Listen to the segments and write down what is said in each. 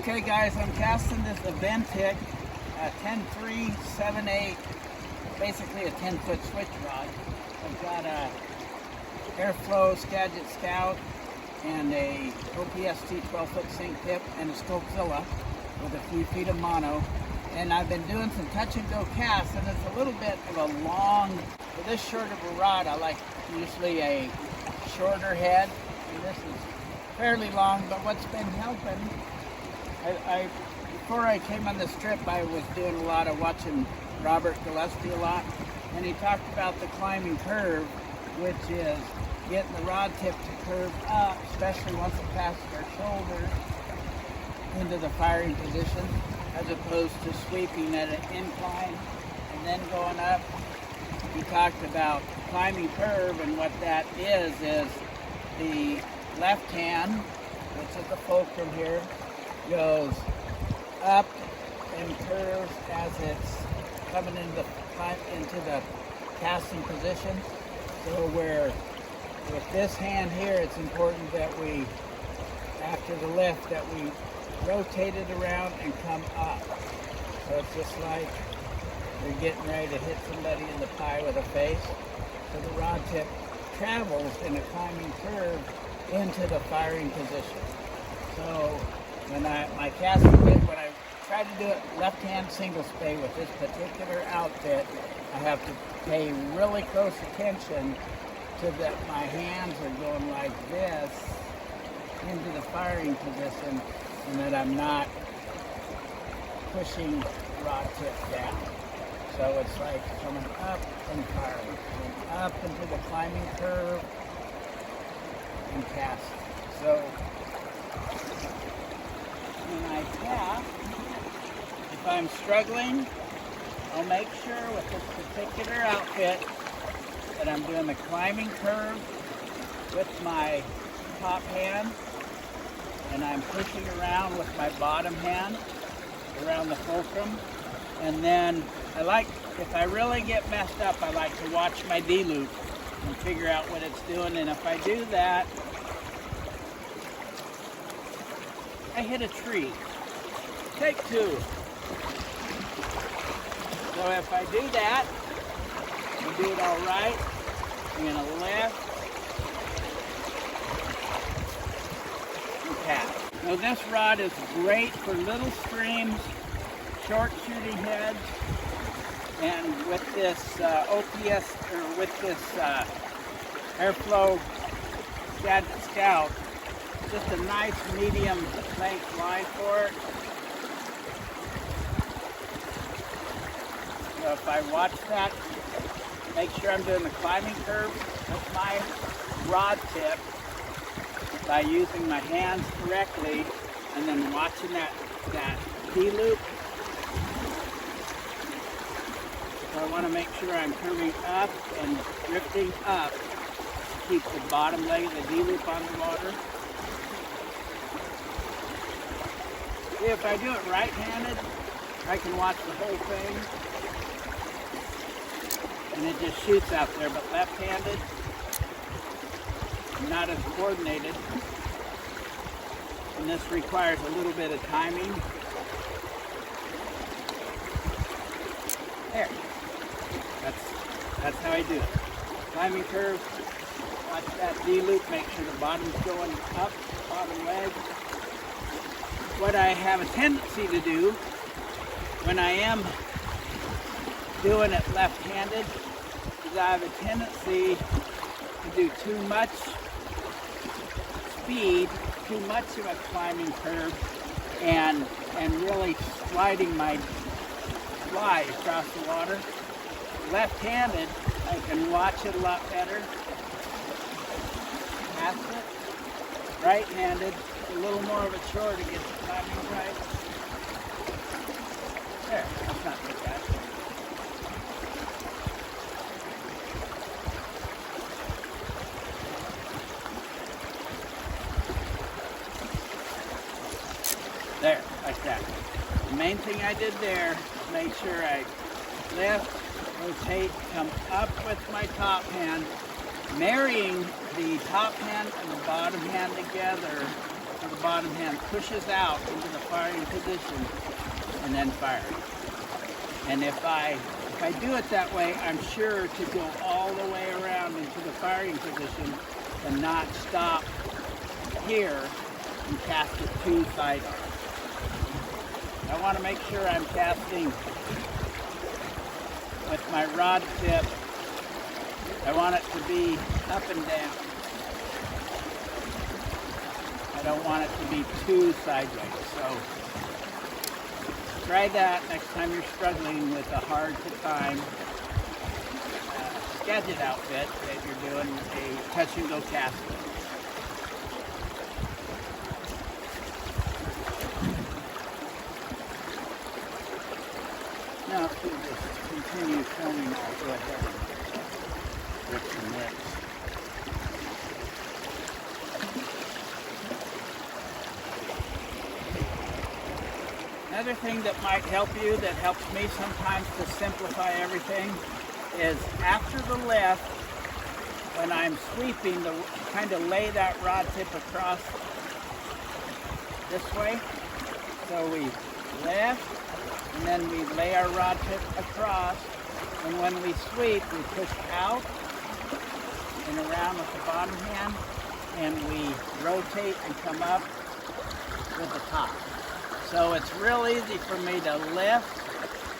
Okay guys, I'm casting this Aventic 10-3-7-8, basically a 10-foot switch rod. I've got a Airflow Skagit Scout and a OPST 12-foot sink tip and a Scokezilla with a few feet of mono. And I've been doing some touch and go casts, and it's a little bit of a long, for this short of a rod, I like usually a shorter head. And this is fairly long, but what's been helping, before I came on this trip, I was doing a lot of watching Robert Gillespie a lot, and he talked about the climbing curve, which is getting the rod tip to curve up, especially once it passes our shoulders, into the firing position, as opposed to sweeping at an incline and then going up. He talked about climbing curve, and what that is the left hand, which is the fulcrum here, goes up and curves as it's coming into the casting position. So where with this hand here, it's important that we, after the lift, that we rotate it around and come up. So it's just like you're getting ready to hit somebody in the pie with a face. So the rod tip travels in a climbing curve into the firing position. So when my casting bit, when I try to do it left-hand single spey with this particular outfit, I have to pay really close attention to that my hands are going like this into the firing position, and that I'm not pushing the rod tip down. So it's like coming up and firing, coming up into the climbing curve and casting. So when I cast, if I'm struggling, I'll make sure with this particular outfit that I'm doing the climbing curve with my top hand, and I'm pushing around with my bottom hand around the fulcrum. And then I like, if I really get messed up, I like to watch my D-loop and figure out what it's doing. And if I do that, I hit a tree. Take two. So if I do that, and do it all right, I'm going to lift and cast. Now this rod is great for little streams, short shooting heads, and with this OPS, or with this Airflow Skagit Scout, just a nice medium length line for it. So if I watch that, make sure I'm doing the climbing curve with my rod tip by using my hands correctly, and then watching that D-loop. So I want to make sure I'm curving up and drifting up to keep the bottom leg of the D-loop on the water. See, if I do it right-handed, I can watch the whole thing, and it just shoots out there. But left-handed, I'm not as coordinated, and this requires a little bit of timing. There. That's how I do it. Climbing curve, watch that D-loop, make sure the bottom's going up, bottom leg. What I have a tendency to do when I am doing it left-handed is I have a tendency to do too much speed, too much of a climbing curve, and really sliding my fly across the water. Left-handed, I can watch it a lot better. Cast it. Right-handed, a little more of a chore to get the timing right. There, that's not too bad. There, like that. The main thing I did there is make sure I lift, rotate, come up with my top hand, marrying the top hand and the bottom hand together so the bottom hand pushes out into the firing position and then fire. And if I do it that way, I'm sure to go all the way around into the firing position and not stop here and cast it too sidearm. I want to make sure I'm casting with my rod tip. I want it to be up and down. I don't want it to be too sideways. So try that next time you're struggling with a hard to time Skagit outfit that you're doing a touch and go casting. Now to just continue filming, I'll go ahead and rip some lips. Another thing that might help you, that helps me sometimes to simplify everything, is after the lift, when I'm sweeping, to kind of lay that rod tip across this way. So we lift, and then we lay our rod tip across, and when we sweep, we push out and around with the bottom hand, and we rotate and come up with the top. So it's real easy for me to lift,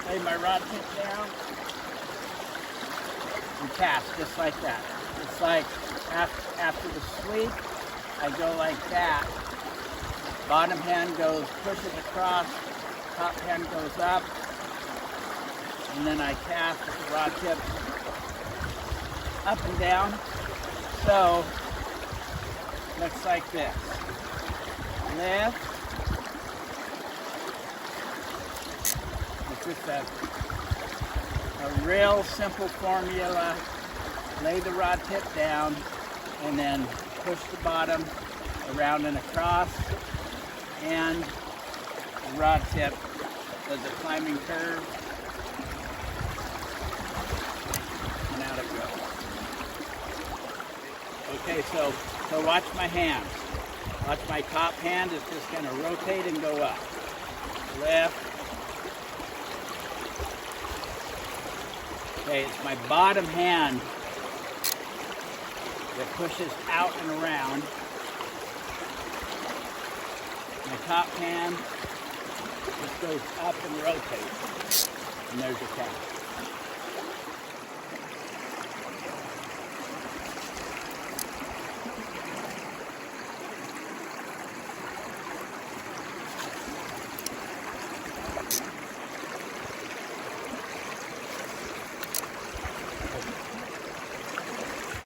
lay my rod tip down, and cast just like that. It's like after the sweep, I go like that. Bottom hand goes, pushes across, top hand goes up, and then I cast with the rod tip up and down. So, looks like this. Lift. It's just a real simple formula. Lay the rod tip down and then push the bottom around and across, and the rod tip does a climbing curve, and out it goes. Okay, so watch my hands. Watch my top hand is just going to rotate and go up. Lift. Okay, it's my bottom hand that pushes out and around. My top hand just goes up and rotates. And there's a cast.